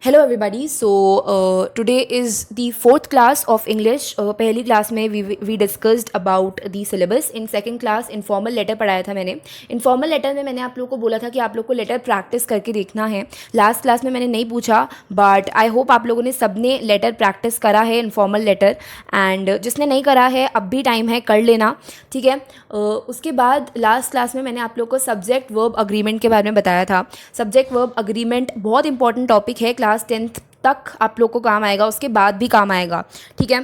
Hello everybody today is the fourth class of English. पहली class में we discussed about the syllabus. In second class informal letter पढ़ाया था मैंने। Informal letter में मैंने आप लोगों को बोला था कि आप लोग को लेटर प्रैक्टिस करके देखना है। लास्ट क्लास में मैंने नहीं पूछा, बट आई होप आप लोगों ने सबने लेटर प्रैक्टिस करा है, इनफॉर्मल लेटर। एंड जिसने नहीं करा है अब भी टाइम है, कर लेना, ठीक है। उसके बाद लास्ट क्लास में मैंने आप लोग को सब्जेक्ट वर्ब अग्रीमेंट के बारे में बताया था। सब्जेक्ट वर्ब अग्रीमेंट बहुत इंपॉर्टेंट टॉपिक है, क्लास 10th तक आप लोग को काम आएगा, उसके बाद भी काम आएगा, ठीक है।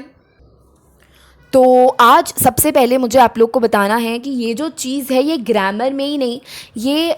तो आज सबसे पहले मुझे आप लोग को बताना है कि ये जो चीज़ है ये ग्रामर में ही नहीं, ये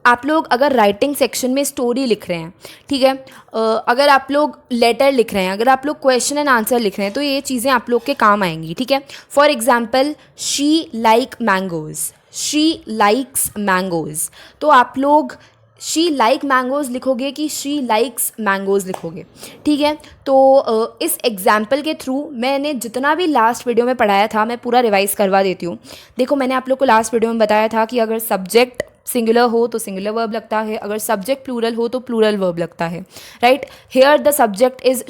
आप लोग अगर राइटिंग सेक्शन में स्टोरी लिख रहे हैं, ठीक है, अगर आप लोग लेटर लिख रहे हैं, अगर आप लोग क्वेश्चन एंड आंसर लिख रहे हैं, तो ये चीज़ें आप लोग के काम आएंगी, ठीक है। For example, she like mangoes, she likes mangoes, तो आप लोग शी लाइक मैंगोज़ लिखोगे कि शी लाइक्स मैंगोज़ लिखोगे, ठीक है। तो इस एग्जाम्पल के थ्रू मैंने जितना भी लास्ट वीडियो में पढ़ाया था मैं पूरा रिवाइज़ करवा देती हूँ। देखो, मैंने आप लोग को लास्ट वीडियो में बताया था कि अगर सब्जेक्ट सिंगुलर हो तो सिंगुलर वर्ब लगता है, अगर सब्जेक्ट प्लूरल हो तो प्लूरल वर्ब लगता है, right. Here the subject is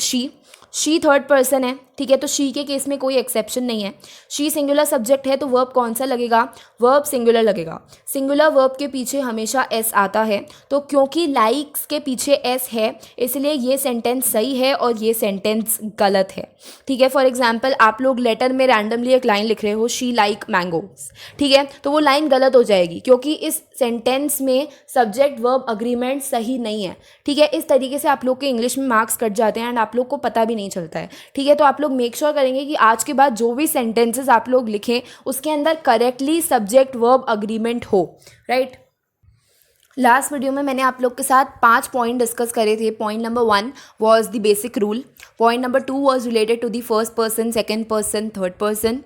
she third person है, ठीक है, तो शी के केस में कोई एक्सेप्शन नहीं है। शी सिंगुलर सब्जेक्ट है तो वर्ब कौन सा लगेगा? वर्ब सिंगुलर लगेगा। सिंगुलर वर्ब के पीछे हमेशा एस आता है, तो क्योंकि लाइक्स के पीछे एस है इसलिए ये सेंटेंस सही है और ये सेंटेंस गलत है, ठीक है। फॉर एग्जाम्पल, आप लोग लेटर में रैंडमली एक लाइन लिख रहे हो, शी लाइक मैंगोज, ठीक है, तो वो लाइन गलत हो जाएगी क्योंकि इस सेंटेंस में सब्जेक्ट वर्ब अग्रीमेंट सही नहीं है, ठीक है। इस तरीके से आप लोग के इंग्लिश में मार्क्स कट जाते हैं एंड आप लोग को पता भी नहीं चलता है, ठीक है। तो आप लोग मेक श्योर करेंगे कि आज के बाद जो भी सेंटेंसेस आप लोग लिखें उसके अंदर करेक्टली सब्जेक्ट वर्ब अग्रीमेंट हो, राइट। लास्ट वीडियो में मैंने आप लोग के साथ 5 पॉइंट डिस्कस करे थे। Point number 1 was the basic rule, point number 2 was related to the first person, second person, third person.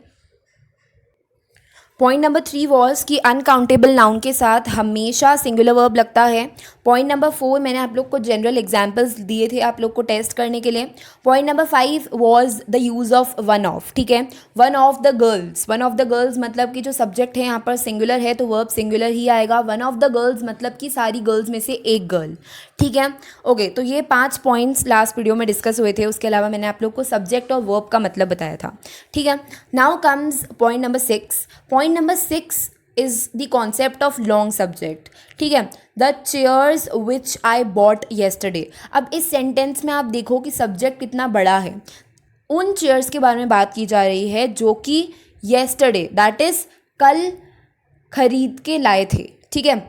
Point number 3 was कि अनकाउंटेबल नाउन के साथ हमेशा सिंगुलर वर्ब लगता है। पॉइंट नंबर 4 मैंने आप लोग को जनरल एग्जाम्पल्स दिए थे आप लोग को टेस्ट करने के लिए। Point number 5 was the use of one of, ठीक है। One of the girls, one of the girls मतलब कि जो सब्जेक्ट है यहाँ पर सिंगुलर है तो वर्ब सिंगुलर ही आएगा। वन ऑफ द गर्ल्स मतलब कि सारी गर्ल्स में से एक गर्ल, ठीक है। ओके, तो ये 5 पॉइंट्स लास्ट वीडियो में डिस्कस हुए थे। उसके अलावा मैंने आप लोग को सब्जेक्ट और वर्ब का मतलब बताया था, ठीक है। Now comes point number 6। Point number 6 is the concept of long subject, ठीक है। The chairs which I bought yesterday. अब इस सेंटेंस में आप देखो कि सब्जेक्ट कितना बड़ा है। उन चेयर्स के बारे में बात की जा रही है जो कि येस्टरडे दैट इज कल खरीद के लाए थे, ठीक है।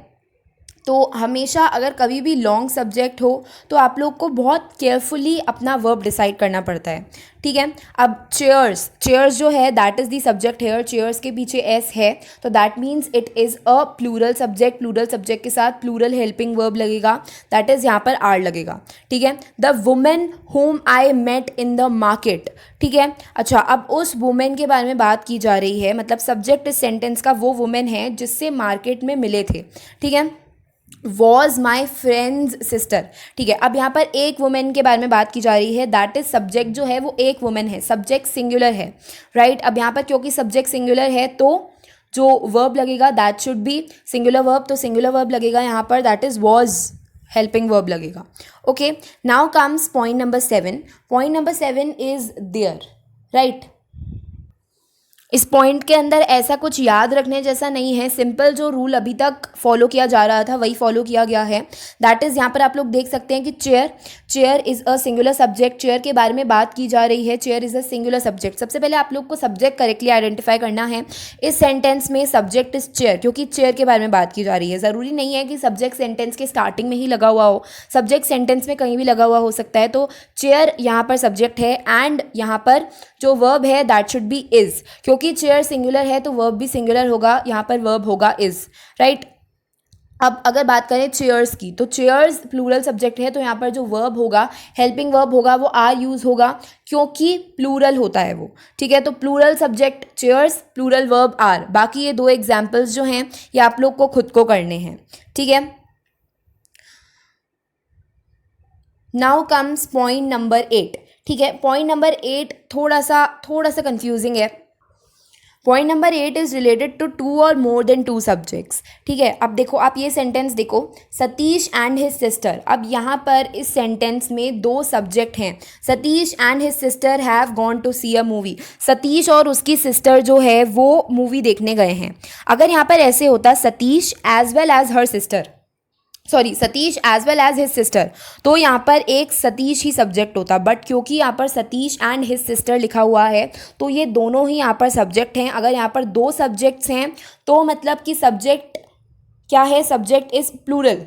तो हमेशा अगर कभी भी लॉन्ग सब्जेक्ट हो तो आप लोग को बहुत केयरफुली अपना वर्ब डिसाइड करना पड़ता है, ठीक है। अब चेयर्स, चेयर्स जो है that is the subject here, chairs के पीछे एस है तो that means it is a plural subject. Plural subject के साथ प्लूरल हेल्पिंग वर्ब लगेगा, दैट इज़ यहाँ पर आर लगेगा, ठीक है। The women whom I met in the market, ठीक है। अच्छा, अब उस वुमेन के बारे में बात की जा रही है, मतलब सब्जेक्ट इस सेंटेंस का वो वुमेन है जिससे मार्केट में मिले थे, ठीक है। वॉज माई फ्रेंड्स सिस्टर, ठीक है। अब यहाँ पर एक वुमेन के बारे में बात की जा रही है, दैट इज सब्जेक्ट जो है वो एक वुमेन है, सब्जेक्ट सिंगुलर है, राइट। अब यहाँ पर क्योंकि सब्जेक्ट सिंगुलर है तो जो वर्ब लगेगा that should be singular verb, तो सिंगुलर वर्ब लगेगा यहाँ पर, that is was helping verb लगेगा। Okay, now comes point number 7। Point number 7 is there, right. इस पॉइंट के अंदर ऐसा कुछ याद रखने जैसा नहीं है, सिंपल जो रूल अभी तक फॉलो किया जा रहा था वही फॉलो किया गया है। दैट इज़ यहाँ पर आप लोग देख सकते हैं कि chair, chair is a singular subject, chair के बारे में बात की जा रही है, chair is a singular subject. सबसे पहले आप लोग को सब्जेक्ट करेक्टली आइडेंटिफाई करना है। इस सेंटेंस में सब्जेक्ट इज चेयर क्योंकि चेयर के बारे में बात की जा रही है। ज़रूरी नहीं है कि सब्जेक्ट सेंटेंस के स्टार्टिंग में ही लगा हुआ हो, सब्जेक्ट सेंटेंस में कहीं भी लगा हुआ हो सकता है। तो चेयर यहाँ पर सब्जेक्ट है एंड यहाँ पर जो वर्ब है दैट शुड बी इज, क्योंकि चेयर सिंगुलर है तो वर्ब भी सिंगुलर होगा, यहाँ पर वर्ब होगा इज, राइट। अब अगर बात करें चेयर्स की तो चेयर्स प्लूरल सब्जेक्ट है तो यहाँ पर जो वर्ब होगा, हेल्पिंग वर्ब होगा, वो आर यूज होगा क्योंकि प्लूरल होता है वो, ठीक है। तो plural subject chairs, plural verb are. बाकी ये 2 एग्जाम्पल्स जो हैं ये आप लोग को खुद को करने हैं, ठीक है। नाउ कम्स पॉइंट नंबर 8, ठीक है। पॉइंट नंबर 8 थोड़ा सा कंफ्यूजिंग है। Point number 8 is related to two और मोर देन टू सब्जेक्ट्स। ठीक है, अब देखो आप ये सेंटेंस देखो, सतीश एंड हिज सिस्टर। अब यहाँ पर इस सेंटेंस में दो सब्जेक्ट हैं, Satish and his sister have gone to see a movie. Satish और उसकी सिस्टर जो है वो मूवी देखने गए हैं। अगर यहाँ पर ऐसे होता Satish as well as her sister, sorry Satish as well as his sister, तो यहाँ पर एक सतीश ही सब्जेक्ट होता, बट क्योंकि यहाँ पर सतीश एंड हिज सिस्टर लिखा हुआ है तो ये दोनों ही यहाँ पर सब्जेक्ट हैं। अगर यहाँ पर दो सब्जेक्ट्स हैं तो मतलब कि सब्जेक्ट क्या है, सब्जेक्ट इज प्लूरल,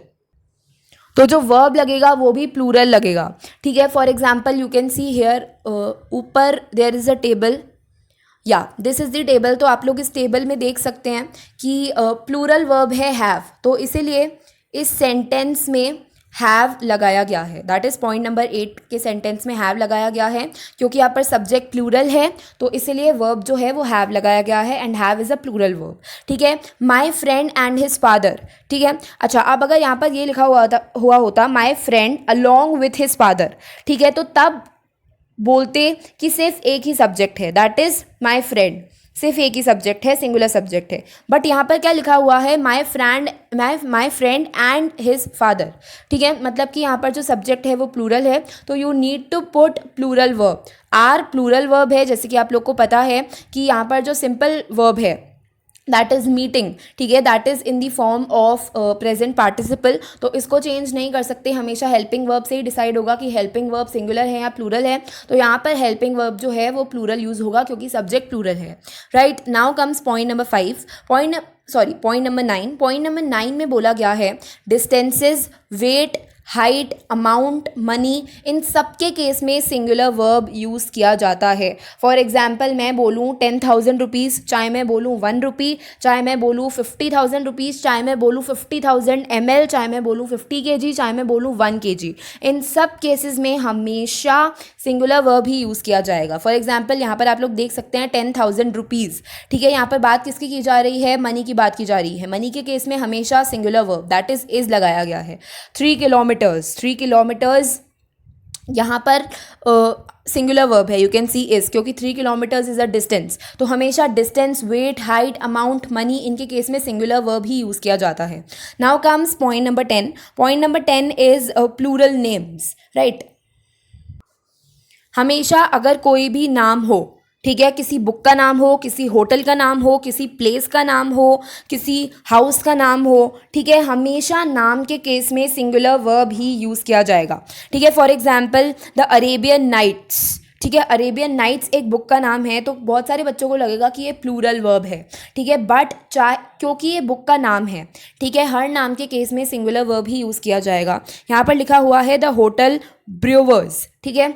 तो जो वर्ब लगेगा वो भी प्लूरल लगेगा। ठीक है, for example you can see here, ऊपर देयर इज़ अ टेबल, या दिस इज़ द टेबल। तो आप लोग इस टेबल में देख सकते हैं कि प्लूरल वर्ब है हैव, तो इसीलिए इस सेंटेंस में हैव लगाया गया है। दैट इज़ पॉइंट नंबर 8 के सेंटेंस में हैव लगाया गया है, क्योंकि यहाँ पर सब्जेक्ट प्लूरल है तो इसीलिए वर्ब जो है वो हैव लगाया गया है, and have is a plural verb. ठीक है, my friend and his father. ठीक है, अच्छा अब अगर यहाँ पर ये लिखा हुआ होता my friend along with his father, ठीक है, तो तब बोलते कि सिर्फ एक ही सब्जेक्ट है, दैट इज़ माई फ्रेंड, सिर्फ एक ही सब्जेक्ट है, सिंगुलर सब्जेक्ट है। बट यहाँ पर क्या लिखा हुआ है, my friend and his father. ठीक है, मतलब कि यहाँ पर जो सब्जेक्ट है वो प्लूरल है, तो you need to put plural verb. Are plural verb है, जैसे कि आप लोग को पता है कि यहाँ पर जो सिंपल वर्ब है दैट इज़ मीटिंग। ठीक है, that is in the form of present participle, तो इसको चेंज नहीं कर सकते, हमेशा हेल्पिंग वर्ब से ही डिसाइड होगा कि हेल्पिंग वर्ब सिंगुलर है या प्लूरल है। तो यहाँ पर हेल्पिंग वर्ब जो है वो प्लूरल यूज़ होगा क्योंकि सब्जेक्ट प्लूरल है। Right, now comes point number 5, point number 9। Point number 9 में बोला गया है distances, weight, height, amount, money, इन सब के केस में सिंगुलर वर्ब यूज़ किया जाता है। फॉर एग्जाम्पल मैं बोलूँ 10,000 रुपीज़, चाहे मैं बोलूँ 1 रुपी, चाहे मैं बोलूँ 50,000 रुपीज़, चाहे मैं बोलूँ 50,000 ml, चाहे मैं बोलूँ 50 kg, चाहे मैं बोलूँ 1 kg, इन सब केसेस में हमेशा सिंगुलर वर्ब ही यूज़ किया जाएगा। फॉर एग्जाम्पल यहाँ पर आप लोग देख सकते हैं 10,000 रुपीज़। ठीक है, यहाँ पर बात किसकी की जा रही है, मनी की बात की जा रही है। मनी के केस में हमेशा सिंगुलर वर्ब दैट इज़ लगाया गया है। 3 किलोमीटर्स यहाँ पर सिंगुलर वर्ब है, यू कैन सी इज, क्योंकि 3 किलोमीटर्स इज़ अ डिस्टेंस, तो हमेशा distance, weight, height, amount, money, इनके केस में सिंगुलर वर्ब ही यूज़ किया जाता है। Now comes point number 10। Point number 10 is plural names. Right, हमेशा अगर कोई भी नाम हो, ठीक है, किसी बुक का नाम हो, किसी होटल का नाम हो, किसी प्लेस का नाम हो, किसी हाउस का नाम हो, ठीक है, हमेशा नाम के केस में सिंगुलर वर्ब ही यूज़ किया जाएगा। ठीक है, for example the Arabian Nights. ठीक है, अरेबियन नाइट्स एक बुक का नाम है, तो बहुत सारे बच्चों को लगेगा कि ये प्लूरल वर्ब है। ठीक है, बट क्योंकि ये बुक का नाम है, ठीक है, हर नाम के केस में सिंगुलर वर्ब ही यूज़ किया जाएगा। यहाँ पर लिखा हुआ है द होटल ब्रूवर्स। ठीक है,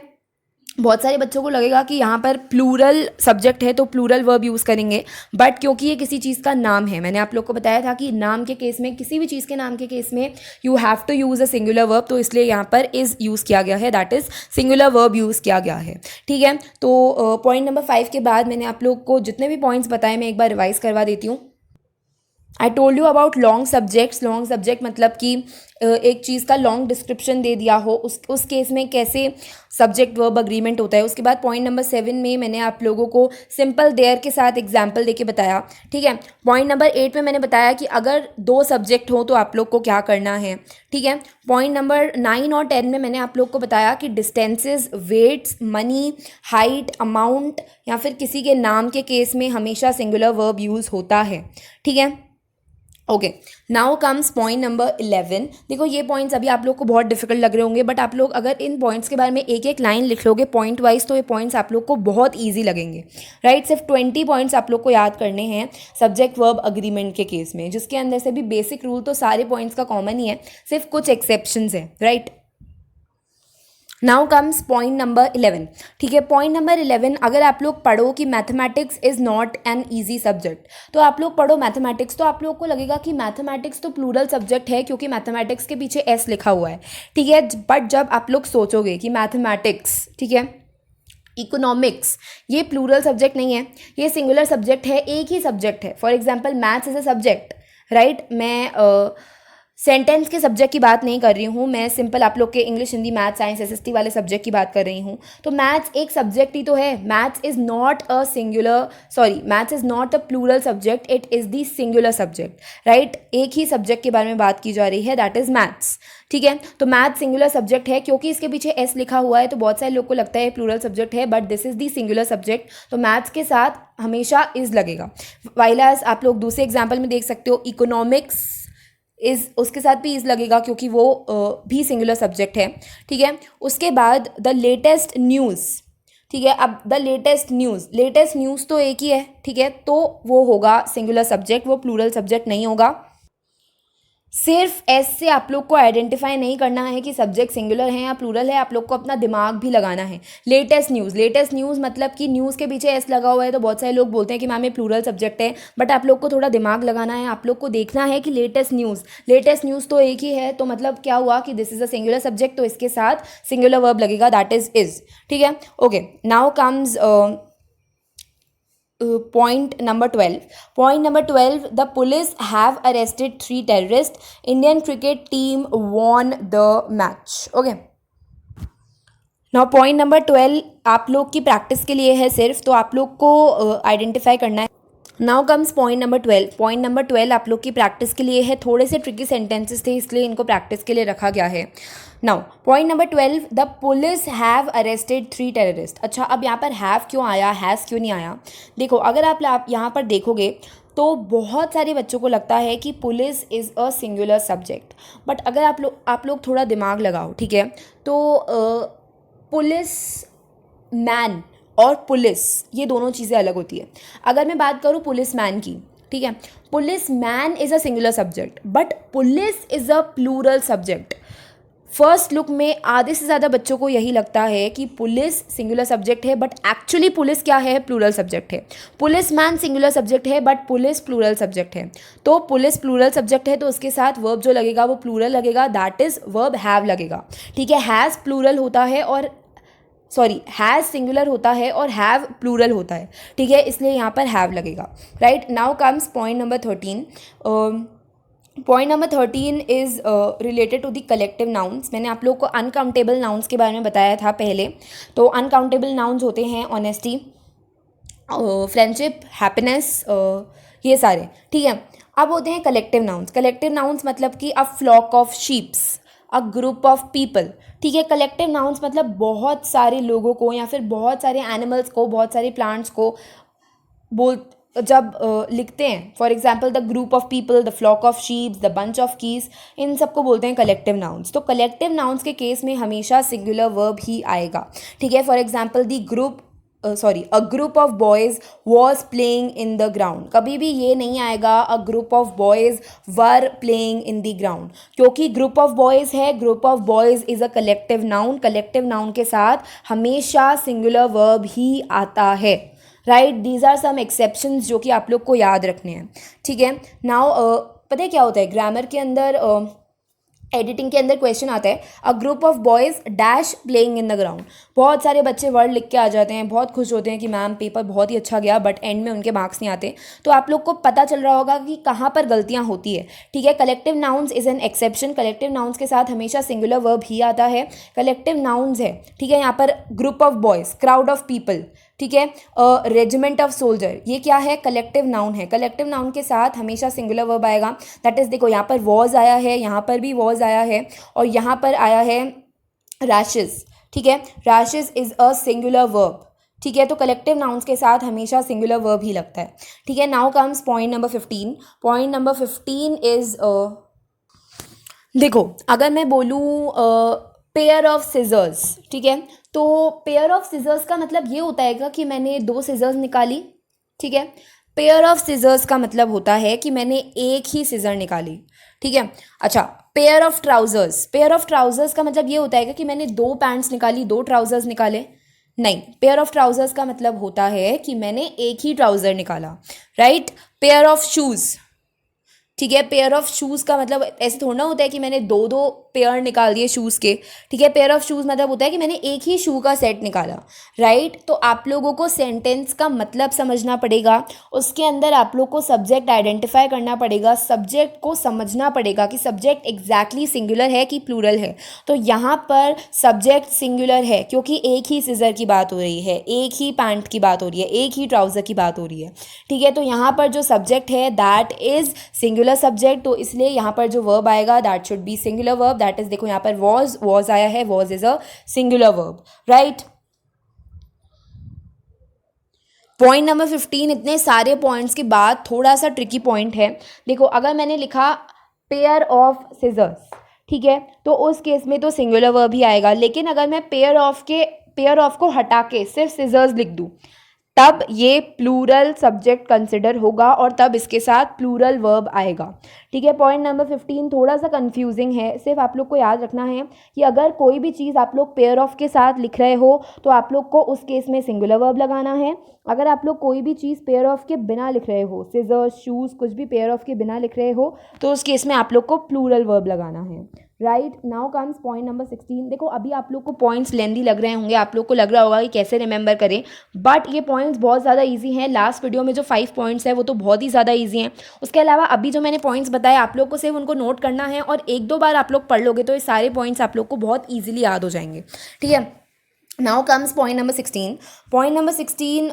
बहुत सारे बच्चों को लगेगा कि यहाँ पर प्लूरल सब्जेक्ट है तो प्लूरल वर्ब यूज़ करेंगे, बट क्योंकि ये किसी चीज़ का नाम है, मैंने आप लोग को बताया था कि नाम के केस में, किसी भी चीज़ के नाम के केस में you have to use a singular verb, तो इसलिए यहाँ पर इज़ यूज़ किया गया है, that is singular verb use किया गया है। ठीक है, तो पॉइंट नंबर 5 के बाद मैंने आप लोग को जितने भी पॉइंट्स बताए मैं एक बार रिवाइज करवा देती हूँ। I told you about long subjects. Long subject मतलब कि एक चीज़ का लॉन्ग डिस्क्रिप्शन दे दिया हो, उस केस में कैसे सब्जेक्ट वर्ब अग्रीमेंट होता है। उसके बाद पॉइंट नंबर 7 में मैंने आप लोगों को सिंपल देयर के साथ एग्जाम्पल देके बताया। ठीक है, पॉइंट नंबर 8 में मैंने बताया कि अगर 2 सब्जेक्ट हो तो आप लोग को क्या करना है। ठीक है, पॉइंट नंबर 9 और 10 में मैंने आप लोग को बताया कि distances, weights, money, height, amount या फिर किसी के नाम के केस में हमेशा सिंगुलर वर्ब यूज़ होता है। ठीक है, okay, now comes point number 11। देखो ये पॉइंट्स अभी आप लोग को बहुत डिफिकल्ट लग रहे होंगे, बट आप लोग अगर इन पॉइंट्स के बारे में एक एक लाइन लिख लोगे पॉइंट वाइज तो ये पॉइंट्स आप लोग को बहुत इजी लगेंगे। राइट, सिर्फ 20 पॉइंट्स आप लोग को याद करने हैं सब्जेक्ट वर्ब अग्रीमेंट के केस में, जिसके अंदर से भी बेसिक रूल तो सारे पॉइंट्स का कॉमन ही है, सिर्फ कुछ एक्सेप्शंस है। Right, now comes point number 11। ठीक है, पॉइंट नंबर 11, अगर आप लोग पढ़ो कि mathematics is not an easy subject, तो आप लोग पढ़ो मैथमेटिक्स तो आप लोग को लगेगा कि मैथमेटिक्स तो प्लूरल सब्जेक्ट है क्योंकि मैथमेटिक्स के पीछे एस लिखा हुआ है। ठीक है, बट जब आप लोग सोचोगे कि मैथमेटिक्स, ठीक है, इकोनॉमिक्स, ये प्लूरल सब्जेक्ट नहीं है, ये सिंगुलर सब्जेक्ट है, एक ही सब्जेक्ट है। For example maths is a subject. Right, मैं सेंटेंस के सब्जेक्ट की बात नहीं कर रही हूँ मैं, सिंपल आप लोग के English Hindi math science SST वाले सब्जेक्ट की बात कर रही हूँ। तो मैथ्स एक सब्जेक्ट ही तो है, maths is not a singular, sorry maths is not a plural subject, it is the singular subject, right. एक ही सब्जेक्ट के बारे में बात की जा रही है, दैट इज़ मैथ्स, ठीक है। तो मैथ सिंगुलर सब्जेक्ट है, क्योंकि इसके पीछे एस लिखा हुआ है तो बहुत सारे लोग को लगता है प्लूरल सब्जेक्ट है, but this is the singular subject, तो मैथ्स के साथ हमेशा इज़ लगेगा। वाइलास आप लोग दूसरे एग्जाम्पल में देख सकते हो, इकोनॉमिक्स इज़, उसके साथ भी इज़ लगेगा क्योंकि वो भी सिंगुलर सब्जेक्ट है, ठीक है। उसके बाद द लेटेस्ट न्यूज़, ठीक है। अब the latest news, latest news तो एक ही है, ठीक है, तो वो होगा सिंगुलर सब्जेक्ट, वो प्लूरल सब्जेक्ट नहीं होगा। सिर्फ एस से आप लोग को आइडेंटिफाई नहीं करना है कि सब्जेक्ट सिंगुलर है या प्लूरल है, आप लोग को अपना दिमाग भी लगाना है। लेटेस्ट न्यूज़, लेटेस्ट न्यूज़ मतलब कि न्यूज़ के पीछे एस लगा हुआ है तो बहुत सारे लोग बोलते हैं कि मैम ये प्लूरल सब्जेक्ट है, बट आप लोग को थोड़ा दिमाग लगाना है, आप लोग को देखना है कि लेटेस्ट न्यूज़, लेटेस्ट न्यूज़ तो एक ही है, तो मतलब क्या हुआ कि this is a singular subject, तो इसके साथ सिंगुलर वर्ब लगेगा, दैट इज़, ठीक है। Okay, now comes point number 12. Point number 12, the police have arrested 3 terrorists. Indian cricket team won the match. Okay. Now point number 12 आप लोग की practice के लिए है सिर्फ, तो आप लोग को आइडेंटिफाई करना है। Now comes point number 12। Point number 12 आप लोग की प्रैक्टिस के लिए है, थोड़े से ट्रिकी सेंटेंसेस थे इसलिए इनको प्रैक्टिस के लिए रखा गया है। Now point number 12, the police have arrested 3 terrorist. अच्छा, अब यहाँ पर हैव क्यों आया, हैज़ क्यों नहीं आया? देखो, अगर आप यहाँ पर देखोगे तो बहुत सारे बच्चों को लगता है कि police is a singular subject, but अगर आप लोग थोड़ा दिमाग लगाओ, ठीक है, तो पुलिस मैन और पुलिस, ये दोनों चीज़ें अलग होती है। अगर मैं बात करूँ पुलिस मैन की, ठीक है, police man is a singular subject but police is a plural subject. First look में आधे से ज़्यादा बच्चों को यही लगता है कि पुलिस सिंगुलर सब्जेक्ट है, बट एक्चुअली पुलिस क्या है, प्लूरल सब्जेक्ट है। पुलिस मैन सिंगुलर सब्जेक्ट है बट पुलिस प्लूरल सब्जेक्ट है। तो पुलिस प्लूरल सब्जेक्ट है तो उसके साथ वर्ब जो लगेगा वो प्लूरल लगेगा, दैट इज़ वर्ब हैव लगेगा, ठीक है। हैज़ प्लूरल होता है और सॉरी हैज़ सिंगुलर होता है और हैव प्लूरल होता है, ठीक है, इसलिए यहाँ पर हैव लगेगा, right. Now comes point number 13। Point number 13 is related to the collective nouns. मैंने आप लोग को अनकाउंटेबल नाउन्स के बारे में बताया था पहले। तो अनकाउंटेबल नाउन्स होते हैं ऑनेस्टी, फ्रेंडशिप, हैप्पीनेस, ये सारे, ठीक है। अब होते हैं कलेक्टिव नाउन्स। कलेक्टिव नाउन्स मतलब कि a flock of sheeps, a group of people, ठीक है। कलेक्टिव नाउन्स मतलब बहुत सारे लोगों को या फिर बहुत सारे एनिमल्स को, बहुत सारे प्लांट्स को बोल जब लिखते हैं, for example the group of people, the flock of sheeps, the bunch of keys, इन सबको बोलते हैं कलेक्टिव नाउन्स। तो कलेक्टिव नाउन्स के केस में हमेशा सिंगुलर वर्ब ही आएगा, ठीक है। For example the group a group of boys was playing in the ground, कभी भी ये नहीं आएगा a group of boys were playing in the ground, क्योंकि ग्रुप ऑफ बॉयज़ है, group of boys is a collective noun, collective noun के साथ हमेशा सिंगुलर वर्ब ही आता है, right. These are some exceptions जो कि आप लोग को याद रखने हैं, ठीक है। नाउ पता है क्या होता है, ग्रामर के अंदर एडिटिंग के अंदर क्वेश्चन आता है, अ group of boys dash playing in the ground. बहुत सारे बच्चे वर्ड लिख के आ जाते हैं, बहुत खुश होते हैं कि मैम पेपर बहुत ही अच्छा गया, बट एंड में उनके मार्क्स नहीं आते। तो आप लोग को पता चल रहा होगा कि कहाँ पर गलतियाँ होती है, ठीक है। Collective nouns is an exception, collective nouns के साथ हमेशा सिंगुलर वर्ब ही आता है। कलेक्टिव नाउन्स है, ठीक है, यहाँ पर group of boys, crowd of people, ठीक है, रेजिमेंट ऑफ सोल्जर, ये क्या है, कलेक्टिव नाउन है। कलेक्टिव नाउन के साथ हमेशा सिंगुलर वर्ब आएगा, दैट इज़, देखो यहाँ पर वॉज आया है, यहाँ पर भी वॉज आया है और यहाँ पर आया है रैशेस, ठीक है। Rashes is a singular verb, ठीक है। तो कलेक्टिव नाउन्स के साथ हमेशा सिंगुलर वर्ब ही लगता है, ठीक है। Now comes point number 15। Point number 15 is, देखो अगर मैं बोलूँ पेयर ऑफ सिजर्स, ठीक है, तो पेयर ऑफ सिजर्स का मतलब ये होता है कि मैंने 2 सिजर्स निकाली, ठीक है। पेयर ऑफ सिजर्स का मतलब होता है कि मैंने एक ही सिजर निकाली, ठीक है। अच्छा, pair of trousers, pair of trousers का मतलब ये होता है कि मैंने 2 पैंट्स निकाली, 2 ट्राउजर्स निकाले, नहीं। पेयर ऑफ ट्राउजर्स का मतलब होता है कि मैंने एक ही ट्राउजर निकाला, राइट। पेयर ऑफ शूज़, ठीक है। पेयर ऑफ शूज़ का मतलब ऐसे थोड़ा ना होता है कि मैंने दो दो पेयर निकाल दिए शूज़ के, ठीक है। पेयर ऑफ शूज़ मतलब होता है कि मैंने एक ही शू का सेट निकाला, राइट। तो आप लोगों को सेंटेंस का मतलब समझना पड़ेगा, उसके अंदर आप लोग को सब्जेक्ट आइडेंटिफाई करना पड़ेगा, सब्जेक्ट को समझना पड़ेगा कि सब्जेक्ट एग्जैक्टली सिंगुलर है कि प्लूरल है। तो यहाँ पर सब्जेक्ट सिंगुलर है क्योंकि एक ही सिजर की बात हो रही है, एक ही पैंट की बात हो रही है, एक ही ट्राउज़र की बात हो रही है, ठीक है। तो यहाँ पर जो सब्जेक्ट है दैट इज़ सिंगुलर सब्जेक्ट, तो इसलिए यहाँ पर जो वर्ब आएगा that should be singular verb. That is, देखो यहाँ पर वॉज आया है, was is a singular verb, right. Point number 15, इतने सारे पॉइंट्स के बाद थोड़ा सा ट्रिकी पॉइंट है। देखो अगर मैंने लिखा पेयर ऑफ सिजर्स, ठीक है, तो उस केस में तो सिंगुलर वर्ब ही आएगा। लेकिन अगर मैं पेयर ऑफ को हटा के सिर्फ सिजर्स लिख दूँ, तब ये प्लूरल सब्जेक्ट कंसिडर होगा और तब इसके साथ प्लूरल वर्ब आएगा, ठीक है। पॉइंट नंबर 15 थोड़ा सा कंफ्यूजिंग है, सिर्फ आप लोग को याद रखना है कि अगर कोई भी चीज़ आप लोग पेयर ऑफ के साथ लिख रहे हो तो आप लोग को उस केस में सिंगुलर वर्ब लगाना है। अगर आप लोग कोई भी चीज़ पेयर ऑफ के बिना लिख रहे हो, सिजर्स, शूज़, कुछ भी पेयर ऑफ के बिना लिख रहे हो, तो उस केस में आप लोग को प्लूरल वर्ब लगाना है, right. Now comes point number 16। देखो अभी आप लोग को पॉइंट्स लेंदी लग रहे होंगे, आप लोग को लग रहा होगा कि कैसे रिमेंबर करें, बट ये पॉइंट्स बहुत ज़्यादा इजी हैं। लास्ट वीडियो में जो 5 पॉइंट्स है वो तो बहुत ही ज़्यादा इजी हैं। उसके अलावा अभी जो मैंने पॉइंट्स बताए आप लोग को सिर्फ उनको नोट करना है और एक दो बार आप लोग पढ़ लोगे तो ये सारे पॉइंट्स आप लोग को बहुत ईजिली याद हो जाएंगे, ठीक है। Now comes point number 16। Point number 16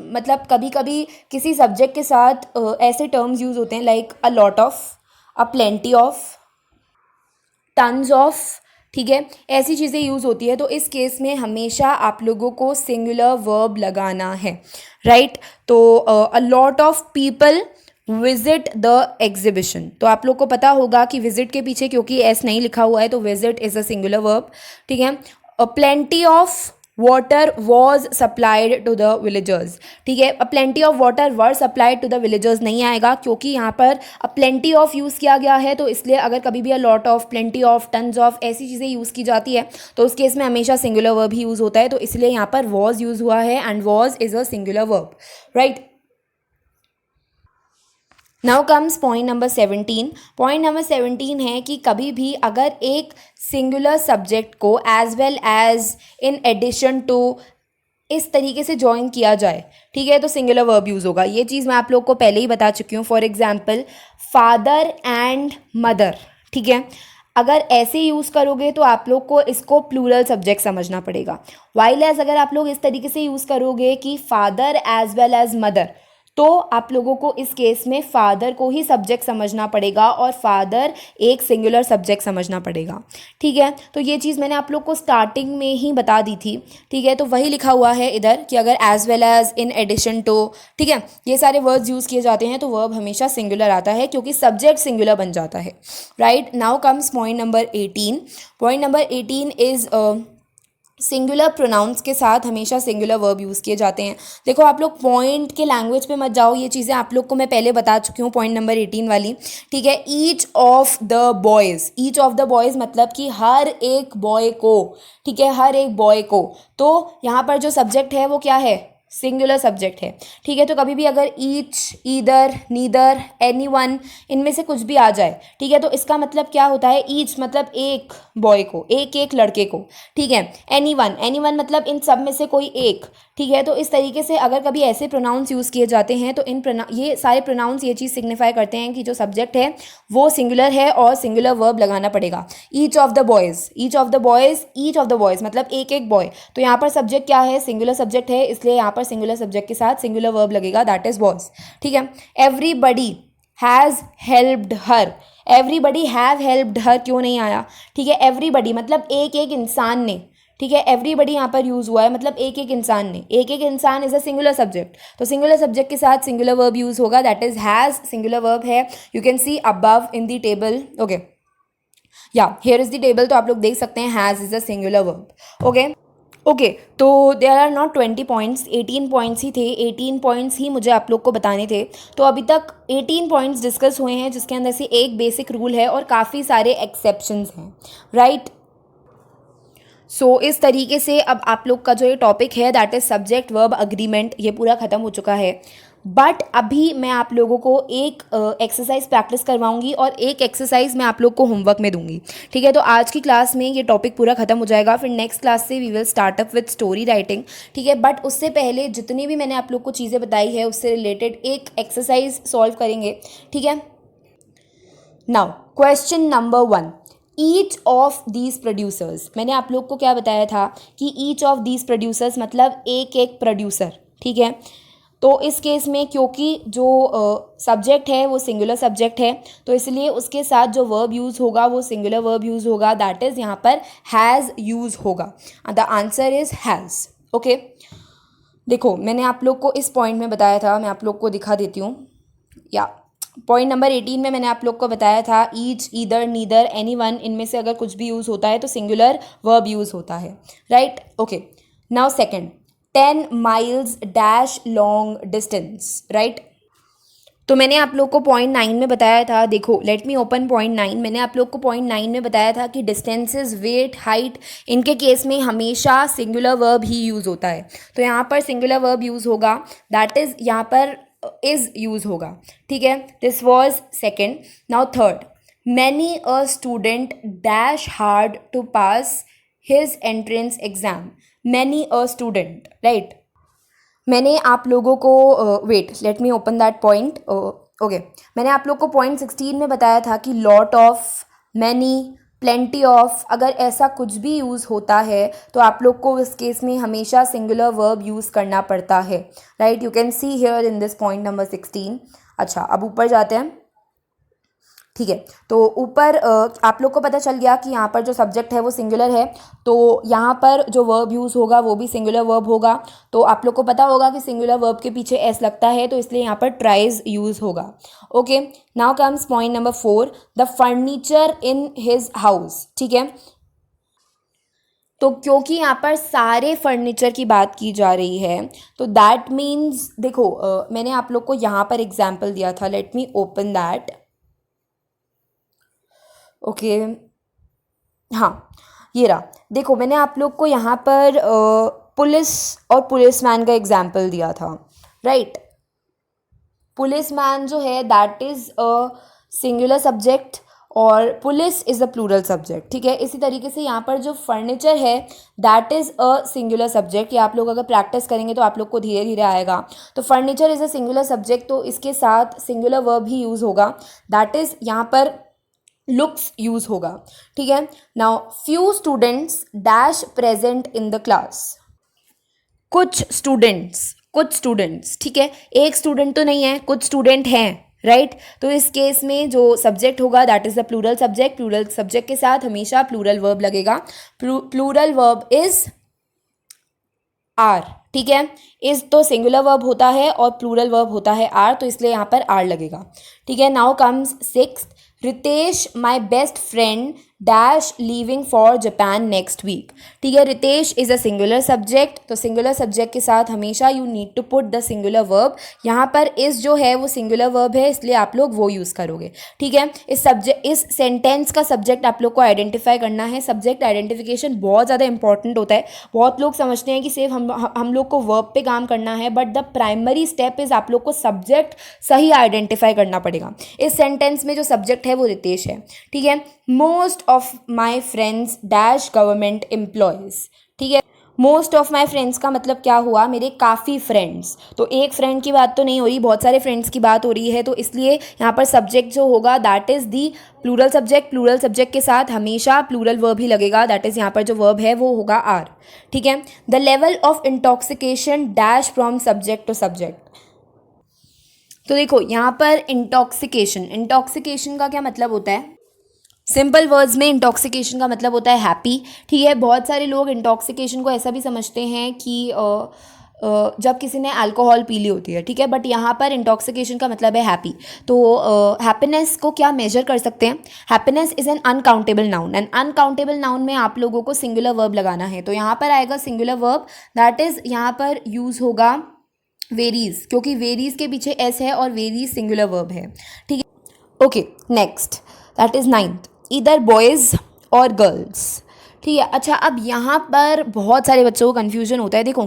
मतलब कभी कभी किसी सब्जेक्ट के साथ ऐसे टर्म्स यूज़ होते हैं like a lot of, a plenty of, tons of, ठीक है, ऐसी चीज़ें यूज़ होती है। तो इस केस में हमेशा आप लोगों को सिंगुलर वर्ब लगाना है, राइट। तो a lot of people visit the exhibition, तो आप लोग को पता होगा कि विजिट के पीछे क्योंकि एस नहीं लिखा हुआ है तो visit is a singular verb, ठीक है। A plenty of water was supplied to the villagers, ठीक है। A plenty of water were supplied to the villagers नहीं आएगा क्योंकि यहाँ पर अ प्लेंटी ऑफ यूज़ किया गया है, तो इसलिए अगर कभी भी a lot of, plenty of, tons of ऐसी चीज़ें यूज़ की जाती है तो उस केस में हमेशा सिंगुलर वर्ब ही यूज़ होता है, तो इसलिए यहाँ पर वॉज यूज़ हुआ है and was is a singular verb, right. Now comes point number 17। Point number 17 है कि कभी भी अगर एक सिंगुलर सब्जेक्ट को as well as in addition to इस तरीके से ज्वाइन किया जाए, ठीक है, तो सिंगुलर वर्ब यूज़ होगा। ये चीज़ मैं आप लोग को पहले ही बता चुकी हूँ। For example father and mother, ठीक है, अगर ऐसे यूज़ करोगे तो आप लोग को इसको प्लूरल सब्जेक्ट समझना पड़ेगा। वाइल एज अगर आप लोग इस तरीके से यूज़ करोगे कि father as well as mother, तो आप लोगों को इस केस में फादर को ही सब्जेक्ट समझना पड़ेगा और फादर एक सिंगुलर सब्जेक्ट समझना पड़ेगा, ठीक है। तो ये चीज़ मैंने आप लोग को स्टार्टिंग में ही बता दी थी, ठीक है। तो वही लिखा हुआ है इधर कि अगर as well as, in addition to, ठीक है, ये सारे वर्ड्स यूज़ किए जाते हैं तो वर्ब हमेशा सिंगुलर आता है क्योंकि सब्जेक्ट सिंगुलर बन जाता है, right. Now comes point number 18। Point number 18 is singular pronouns के साथ हमेशा सिंगुलर वर्ब यूज़ किए जाते हैं। देखो आप लोग पॉइंट के लैंग्वेज पे मत जाओ, ये चीज़ें आप लोग को मैं पहले बता चुकी हूँ पॉइंट नंबर 18 वाली, ठीक है। Each of the boys, each of the boys मतलब कि हर एक बॉय को, ठीक है, हर एक बॉय को। तो यहाँ पर जो सब्जेक्ट है वो क्या है, सिंगुलर सब्जेक्ट है, ठीक है। तो कभी भी अगर ईच, ईदर, नीदर, एनीवन, इनमें से कुछ भी आ जाए, ठीक है, तो इसका मतलब क्या होता है, ईच मतलब एक बॉय को, एक एक लड़के को, ठीक है। एनीवन, एनीवन मतलब इन सब में से कोई एक, ठीक है। तो इस तरीके से अगर कभी ऐसे प्रोनाउंस यूज़ किए जाते हैं तो ये सारे प्रोनाउंस ये चीज़ सिग्निफाई करते हैं कि जो सब्जेक्ट है वो सिंगुलर है और सिंगुलर वर्ब लगाना पड़ेगा। Each of the boys, each of the boys, each of the boys मतलब एक एक बॉय, तो यहाँ पर सब्जेक्ट क्या है, सिंगुलर सब्जेक्ट है, इसलिए यहाँ पर सिंगुलर सब्जेक्ट के साथ सिंगुलर वर्ब लगेगा, दैट इज वॉज, ठीक है। Everybody has helped her, everybody have helped हर क्यों नहीं आया, ठीक है। एवरीबडी मतलब एक एक इंसान ने, ठीक है, एवरीबडी यहाँ पर यूज़ हुआ है मतलब एक एक इंसान ने, एक एक इंसान इज अ सिंगुलर सब्जेक्ट, तो सिंगुलर सब्जेक्ट के साथ सिंगुलर वर्ब यूज़ होगा, that is has, singular verb है। You can see above in the table, okay, या हियर इज द टेबल, तो आप लोग देख सकते हैं has is a singular verb, okay. Okay, तो there are not 20 points, 18 points ही थे, 18 पॉइंट्स ही मुझे आप लोग को बताने थे। तो अभी तक 18 पॉइंट्स डिस्कस हुए हैं जिसके अंदर से एक बेसिक रूल है और काफ़ी सारे एक्सेप्शंस हैं, राइट। सो इस तरीके से अब आप लोग का जो ये टॉपिक है that is subject verb agreement, ये पूरा ख़त्म हो चुका है। बट अभी मैं आप लोगों को एक एक्सरसाइज प्रैक्टिस करवाऊंगी और एक एक्सरसाइज मैं आप लोग को होमवर्क में दूंगी, ठीक है। तो आज की क्लास में ये टॉपिक पूरा खत्म हो जाएगा, फिर नेक्स्ट क्लास से we will start up with story writing, ठीक है। बट उससे पहले जितनी भी मैंने आप लोग को चीज़ें बताई है उससे रिलेटेड एक एक्सरसाइज सॉल्व करेंगे, ठीक है। Now question number 1, each of these producers, मैंने आप लोग को क्या बताया था कि ईच ऑफ दीज प्रोड्यूसर्स मतलब एक एक प्रोड्यूसर, ठीक है। तो इस केस में क्योंकि जो सब्जेक्ट है वो सिंगुलर सब्जेक्ट है, तो इसलिए उसके साथ जो वर्ब यूज़ होगा वो सिंगुलर वर्ब यूज़ होगा, दैट इज़ यहाँ पर हैज़ यूज़ होगा। The answer is has, okay. देखो मैंने आप लोग को इस पॉइंट में बताया था, मैं आप लोग को दिखा देती हूँ, या पॉइंट नंबर 18 में मैंने आप लोग को बताया था ईच, ईदर, नीदर, एनीवन, इनमें से अगर कुछ भी यूज़ होता है तो सिंगुलर वर्ब यूज़ होता है, right, okay. Now second, 10 miles dash long distance, right. तो मैंने आप लोग को पॉइंट 9 में बताया था, देखो लेट मी ओपन पॉइंट 9, मैंने आप लोग को पॉइंट 9 में बताया था कि डिस्टेंसेस, वेट, हाइट, इनके केस में हमेशा सिंगुलर वर्ब ही यूज़ होता है। तो यहाँ पर सिंगुलर वर्ब यूज़ होगा, दैट इज़ यहाँ पर इज़ यूज़ होगा, ठीक है। This was second. Now third, many a student dash hard to pass his entrance exam, many a student, right. मैंने आप लोगों को wait let me open that point, okay. मैंने आप लोग को पॉइंट 16 में बताया था कि lot of, many, plenty of, अगर ऐसा कुछ भी यूज़ होता है तो आप लोग को इस केस में हमेशा सिंगुलर वर्ब यूज़ करना पड़ता है, right. You can see here in this point number 16। अच्छा अब ऊपर जाते हैं, ठीक है। तो ऊपर आप लोग को पता चल गया कि यहाँ पर जो सब्जेक्ट है वो सिंगुलर है, तो यहाँ पर जो वर्ब यूज़ होगा वो भी सिंगुलर वर्ब होगा। तो आप लोग को पता होगा कि सिंगुलर वर्ब के पीछे एस लगता है, तो इसलिए यहाँ पर ट्राइज यूज़ होगा, okay. Now comes point number 4, the furniture in his house, ठीक है। तो क्योंकि यहाँ पर सारे फर्नीचर की बात की जा रही है तो दैट मीन्स, देखो मैंने आप लोग को यहाँ पर एग्जाम्पल दिया था, late me open that, okay हाँ ये रहा। देखो मैंने आप लोग को यहाँ पर पुलिस और पुलिसमैन का एग्जाम्पल दिया था, राइट। पुलिसमैन जो है that is a singular subject और police is a plural subject, ठीक है। इसी तरीके से यहाँ पर जो फर्नीचर है that is a singular subject, या आप लोग अगर प्रैक्टिस करेंगे तो आप लोग को धीरे धीरे आएगा। तो furniture is a singular subject, तो इसके साथ सिंगुलर वर्ब ही यूज़ होगा, दैट इज़ यहाँ पर लुक्स यूज़ होगा, ठीक है। Now few students dash present in the class, कुछ स्टूडेंट्स, ठीक है। एक स्टूडेंट तो नहीं है, कुछ स्टूडेंट हैं, राइट। तो इस केस में जो सब्जेक्ट होगा that is the plural subject, plural subject के साथ हमेशा प्लूरल वर्ब लगेगा, प्लूरल वर्ब इज आर, ठीक है। इस तो सिंगुलर वर्ब होता है और प्लूरल वर्ब होता है आर, तो इसलिए यहाँ पर आर लगेगा, ठीक है। Now comes 6, Ritesh my best friend dash leaving for Japan next week, ठीक है। Ritesh is a singular subject, तो सिंगुलर सब्जेक्ट के साथ हमेशा you need to put the singular verb, यहाँ पर इस जो है वो सिंगुलर वर्ब है इसलिए आप लोग वो यूज़ करोगे, ठीक है। इस सेंटेंस का सब्जेक्ट आप लोग को आइडेंटिफाई करना है। सब्जेक्ट आइडेंटिफिकेशन बहुत ज़्यादा इंपॉर्टेंट होता है। बहुत लोग समझते हैं कि सिर्फ हम लोग को वर्ब पे काम करना है, but the primary step is आप लोग को सब्जेक्ट सही आइडेंटिफाई करना पड़ेगा। इस सेंटेंस में जो सब्जेक्ट है वो रितेश है, ठीक है। Most of my friends dash government employees, ठीक है। मोस्ट ऑफ माई फ्रेंड्स का मतलब क्या हुआ, मेरे काफ़ी फ्रेंड्स, तो एक फ्रेंड की बात तो नहीं हो रही, बहुत सारे फ्रेंड्स की बात हो रही है, तो इसलिए यहाँ पर सब्जेक्ट जो होगा that is the plural subject, plural subject के साथ हमेशा प्लूरल वर्ब ही लगेगा, दैट इज़ यहाँ पर जो वर्ब है वो होगा आर, ठीक है। The level of intoxication dash from subject to subject, तो देखो यहाँ पर इंटॉक्सिकेशन का क्या मतलब होता है, सिंपल वर्ड्स में इंटॉक्सिकेशन का मतलब होता है हैप्पी, ठीक है। बहुत सारे लोग इंटॉक्सिकेशन को ऐसा भी समझते हैं कि जब किसी ने अल्कोहल पी ली होती है, ठीक है, बट यहाँ पर इंटॉक्सिकेशन का मतलब है हैप्पी। तो हैप्पीनेस को क्या मेजर कर सकते हैं, happiness is an uncountable noun, and uncountable noun में आप लोगों को सिंगुलर वर्ब लगाना है, तो यहाँ पर आएगा सिंगुलर वर्ब, दैट इज़ यहाँ पर यूज़ होगा वेरीज, क्योंकि वेरीज के पीछे एस है और वेरीज सिंगुलर वर्ब है, ठीक है। Okay next, that is 9th, इधर बॉयज़ और गर्ल्स, ठीक है। अच्छा अब यहाँ पर बहुत सारे बच्चों को कन्फ्यूजन होता है। देखो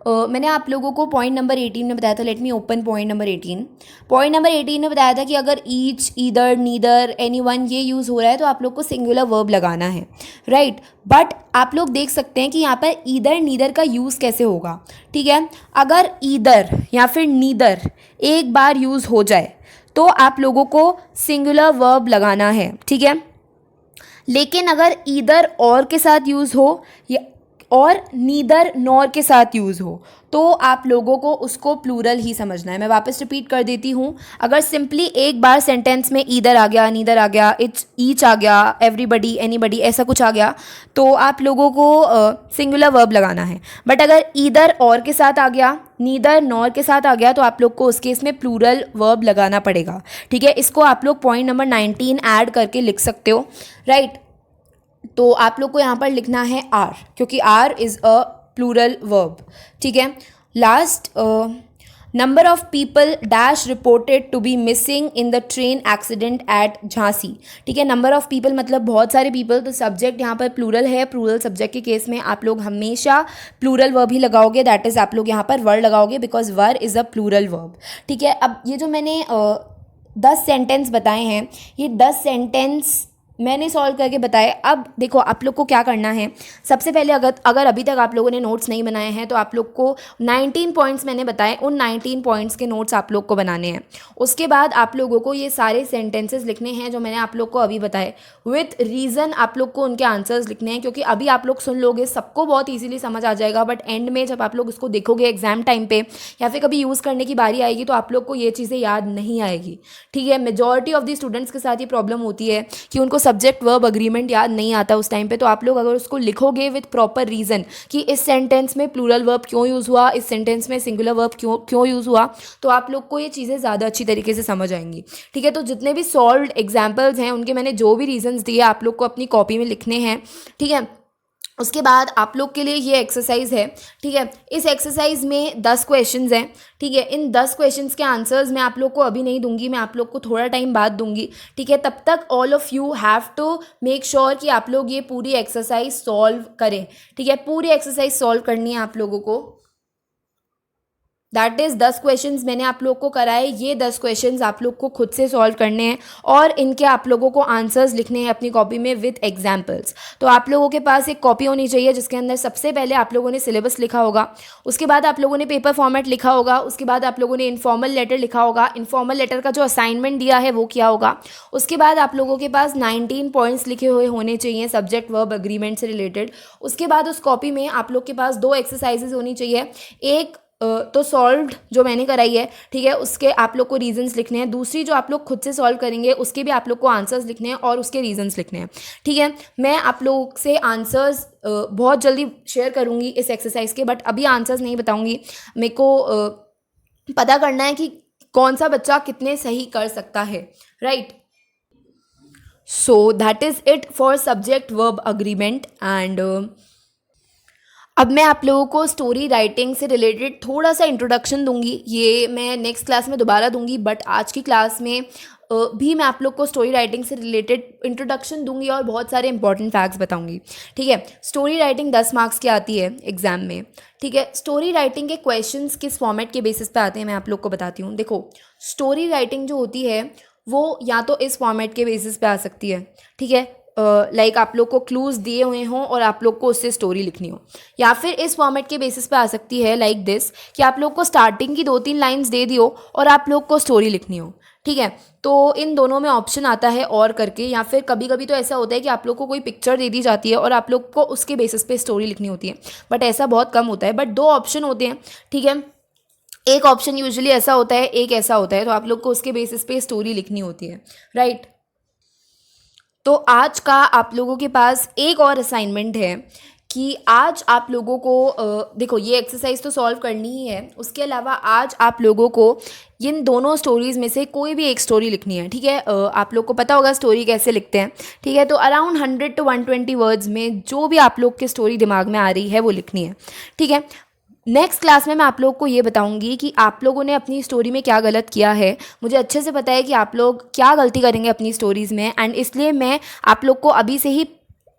मैंने आप लोगों को पॉइंट नंबर 18 में बताया था, late me open point number 18। Point number 18 में बताया था कि अगर ईच, ईदर, नीदर, एनीवन ये यूज़ हो रहा है तो आप लोग को सिंगुलर वर्ब लगाना है, राइट। बट आप लोग देख सकते हैं कि यहाँ पर ईदर, नीदर का यूज़ कैसे होगा, ठीक है। अगर ईदर या फिर नीदर एक बार यूज़ हो जाए तो आप लोगों को सिंगुलर वर्ब लगाना है, ठीक है। लेकिन अगर ईदर और के साथ यूज़ हो या और नीदर नॉर के साथ यूज़ हो तो आप लोगों को उसको प्लूरल ही समझना है। मैं वापस रिपीट कर देती हूँ। अगर सिंपली एक बार सेंटेंस में ईदर आ गया, नीदर आ गया, इट्स, ईच आ गया, एवरीबडी, एनीबडी ऐसा कुछ आ गया तो आप लोगों को सिंगुलर वर्ब लगाना है। बट अगर ईदर और के साथ आ गया, नीदर नॉर के साथ आ गया तो आप लोग को उस केस में प्लूरल वर्ब लगाना पड़ेगा, ठीक है। इसको आप लोग पॉइंट नंबर 19 ऐड करके लिख सकते हो, राइट। तो आप लोग को यहाँ पर लिखना है आर, क्योंकि are is a plural verb, ठीक है। Last, number of people dash reported to be missing in the train accident at Jhansi, ठीक है। नंबर ऑफ पीपल मतलब बहुत सारे पीपल, तो सब्जेक्ट यहाँ पर प्लूरल है। प्लूरल सब्जेक्ट के केस में आप लोग हमेशा प्लूरल वर्ब ही लगाओगे, दैट इज़ आप लोग यहाँ पर वर लगाओगे because were is a plural verb, ठीक है। अब ये जो मैंने 10 सेंटेंस बताए हैं, ये 10 सेंटेंस मैंने सॉल्व करके बताए। अब देखो आप लोग को क्या करना है। सबसे पहले अगर अभी तक आप लोगों ने नोट्स नहीं बनाए हैं तो आप लोग को 19 पॉइंट्स मैंने बताए, उन 19 पॉइंट्स के नोट्स आप लोग को बनाने हैं। उसके बाद आप लोगों को ये सारे सेंटेंसेस लिखने हैं जो मैंने आप लोग को अभी बताए, विथ रीज़न आप लोग को उनके आंसर्स लिखने हैं। क्योंकि अभी आप लोग सुन लोगे, सबको बहुत ईजिली समझ आ जाएगा, बट एंड में जब आप लोग इसको देखोगे एग्जाम टाइम पे या फिर कभी यूज़ करने की बारी आएगी तो आप लोग को ये चीज़ें याद नहीं आएगी, ठीक है। मेजॉरिटी ऑफ दी स्टूडेंट्स के साथ ये प्रॉब्लम होती है कि उनको सब्जेक्ट वर्ब अग्रीमेंट याद नहीं आता उस टाइम पे। तो आप लोग अगर उसको लिखोगे विथ प्रॉपर रीज़न कि इस सेंटेंस में प्लूरल वर्ब क्यों यूज़ हुआ, इस सेंटेंस में सिंगुलर वर्ब क्यों यूज़ हुआ, तो आप लोग को ये चीज़ें ज़्यादा अच्छी तरीके से समझ आएंगी, ठीक है। तो जितने भी सॉल्व्ड एग्जाम्पल्स हैं उनके मैंने जो भी रीजंस दिए आप लोग को अपनी कॉपी में लिखने हैं, ठीक है। उसके बाद आप लोग के लिए ये एक्सरसाइज है, ठीक है। इस एक्सरसाइज में 10 क्वेश्चंस हैं, ठीक है। इन 10 क्वेश्चंस के आंसर्स मैं आप लोग को अभी नहीं दूंगी, मैं आप लोग को थोड़ा टाइम बाद दूंगी, ठीक है। तब तक all of you have to make sure कि आप लोग ये पूरी एक्सरसाइज सॉल्व करें, ठीक है। पूरी एक्सरसाइज सॉल्व करनी है आप लोगों को। दैट इज़ 10 क्वेश्चंस मैंने आप लोग को कराए, ये 10 क्वेश्चंस आप लोग को खुद से सॉल्व करने हैं और इनके आप लोगों को आंसर्स लिखने हैं अपनी कॉपी में विद एग्जाम्पल्स। तो आप लोगों के पास एक कॉपी होनी चाहिए जिसके अंदर सबसे पहले आप लोगों ने सिलेबस लिखा होगा, उसके बाद आप लोगों ने पेपर फॉर्मेट लिखा होगा, उसके बाद आप लोगों ने इन्फॉर्मल लेटर लिखा होगा, इन्फॉर्मल लेटर का जो असाइनमेंट दिया है वो किया होगा। उसके बाद आप लोगों के पास 19 पॉइंट्स लिखे हुए होने चाहिए सब्जेक्ट वर्ब अग्रीमेंट से रिलेटेड। उसके बाद उस कॉपी में आप लोग के पास 2 एक्सरसाइजेज होनी चाहिए, एक तो सॉल्व्ड जो मैंने कराई है, ठीक है, उसके आप लोग को रीजंस लिखने हैं। दूसरी जो आप लोग खुद से सॉल्व करेंगे उसके भी आप लोग को आंसर्स लिखने हैं और उसके रीजंस लिखने हैं, ठीक है। मैं आप लोग से आंसर्स बहुत जल्दी शेयर करूंगी इस एक्सरसाइज के, बट अभी आंसर्स नहीं बताऊंगी। मेरे को पता करना है कि कौन सा बच्चा कितने सही कर सकता है, right. So that is it for subject verb agreement. And अब मैं आप लोगों को स्टोरी राइटिंग से रिलेटेड थोड़ा सा इंट्रोडक्शन दूंगी, ये मैं नेक्स्ट क्लास में दोबारा दूंगी, बट आज की क्लास में भी मैं आप लोग को स्टोरी राइटिंग से रिलेटेड इंट्रोडक्शन दूंगी और बहुत सारे इंपॉर्टेंट फैक्ट्स बताऊंगी, ठीक है। स्टोरी राइटिंग 10 मार्क्स की आती है एग्जाम में, ठीक है। स्टोरी राइटिंग के क्वेश्चंस किस फॉर्मेट के बेसिस पे आते हैं मैं आप लोग को बताती हूँ। देखो, स्टोरी राइटिंग जो होती है वो या तो इस फॉर्मेट के बेसिस पे आ सकती है, ठीक है, लाइक आप लोग को क्लूज़ दिए हुए हों और आप लोग को उससे स्टोरी लिखनी हो, या फिर इस फॉर्मेट के बेसिस पे आ सकती है लाइक दिस कि आप लोग को स्टार्टिंग की 2-3 लाइंस दे दियो और आप लोग को स्टोरी लिखनी हो, ठीक है। तो इन दोनों में ऑप्शन आता है और करके, या फिर कभी कभी तो ऐसा होता है कि आप लोग को कोई पिक्चर दे दी जाती है और आप लोग को उसके बेसिस पे स्टोरी लिखनी होती है, बट ऐसा बहुत कम होता है। बट 2 ऑप्शन होते हैं, ठीक है। एक ऑप्शन यूजुअली ऐसा होता है, एक ऐसा होता है, तो आप लोग को उसके बेसिस पे स्टोरी लिखनी होती है, राइट। तो आज का आप लोगों के पास एक और असाइनमेंट है कि आज आप लोगों को देखो, ये एक्सरसाइज तो सॉल्व करनी ही है, उसके अलावा आज आप लोगों को इन दोनों स्टोरीज़ में से कोई भी एक स्टोरी लिखनी है, ठीक है। आप लोग को पता होगा स्टोरी कैसे लिखते हैं, ठीक है। तो अराउंड 100 to 120 वर्ड्स में जो भी आप लोग की स्टोरी दिमाग में आ रही है वो लिखनी है, ठीक है। नेक्स्ट क्लास में मैं आप लोग को ये बताऊंगी कि आप लोगों ने अपनी स्टोरी में क्या गलत किया है। मुझे अच्छे से पता है कि आप लोग क्या गलती करेंगे अपनी स्टोरीज़ में, एंड इसलिए मैं आप लोग को अभी से ही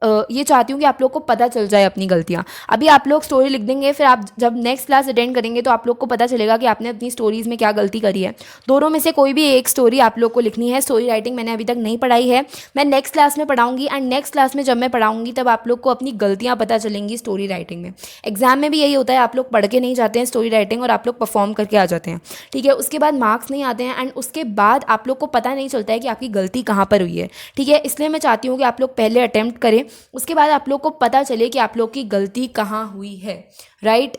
ये चाहती हूँ कि आप लोग को पता चल जाए अपनी गलतियाँ। अभी आप लोग स्टोरी लिख देंगे, फिर आप जब नेक्स्ट क्लास अटेंड करेंगे तो आप लोग को पता चलेगा कि आपने अपनी स्टोरीज़ में क्या गलती करी है। दोनों में से कोई भी एक स्टोरी आप लोग को लिखनी है। स्टोरी राइटिंग मैंने अभी तक नहीं पढ़ाई है, मैं नेक्स्ट क्लास में पढ़ाऊँगी, एंड नेक्स्ट क्लास में जब मैं पढ़ाऊँगी तब आप लोग को अपनी गलतियाँ पता चलेंगी स्टोरी राइटिंग में। एग्जाम में भी यही होता है, आप लोग पढ़ के नहीं जाते हैं स्टोरी राइटिंग और आप लोग परफॉर्म करके आ जाते हैं, ठीक है। उसके बाद मार्क्स नहीं आते हैं, एंड उसके बाद आप लोग को पता नहीं चलता है कि आपकी गलती कहाँ पर हुई है, ठीक है। इसलिए मैं चाहती हूँ कि आप लोग पहले अटेम्प्ट करें, उसके बाद आप लोग को पता चले कि आप लोग की गलती कहाँ हुई है, राइट।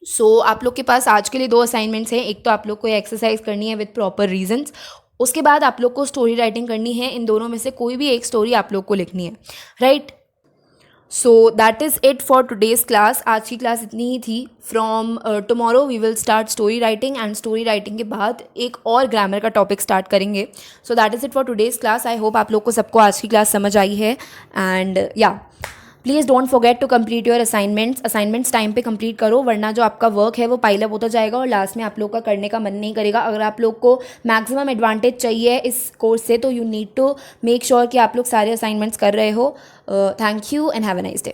सो आप लोग के पास आज के लिए 2 असाइनमेंट्स हैं। एक तो आप लोग को ये एक्सरसाइज करनी है विद प्रॉपर रीजंस, उसके बाद आप लोग को स्टोरी राइटिंग करनी है। इन दोनों में से कोई भी एक स्टोरी आप लोग को लिखनी है, right. So that is it for today's class. आज की क्लास इतनी ही थी। From tomorrow we will start story writing, and story writing के बाद एक और ग्रामर का टॉपिक स्टार्ट करेंगे। So that is it for today's class. I hope आप लोग को सबको आज की क्लास समझ आई है, एंड या please don't forget to complete your assignments time पे कंप्लीट करो, वरना जो आपका वर्क है वो पाइल अप होता जाएगा और लास्ट में आप लोग का करने का मन नहीं करेगा। अगर आप लोग को मैक्सिमम एडवांटेज चाहिए इस कोर्स से तो you need to make sure कि आप लोग सारे असाइनमेंट्स कर रहे हो। Thank you and have a nice day.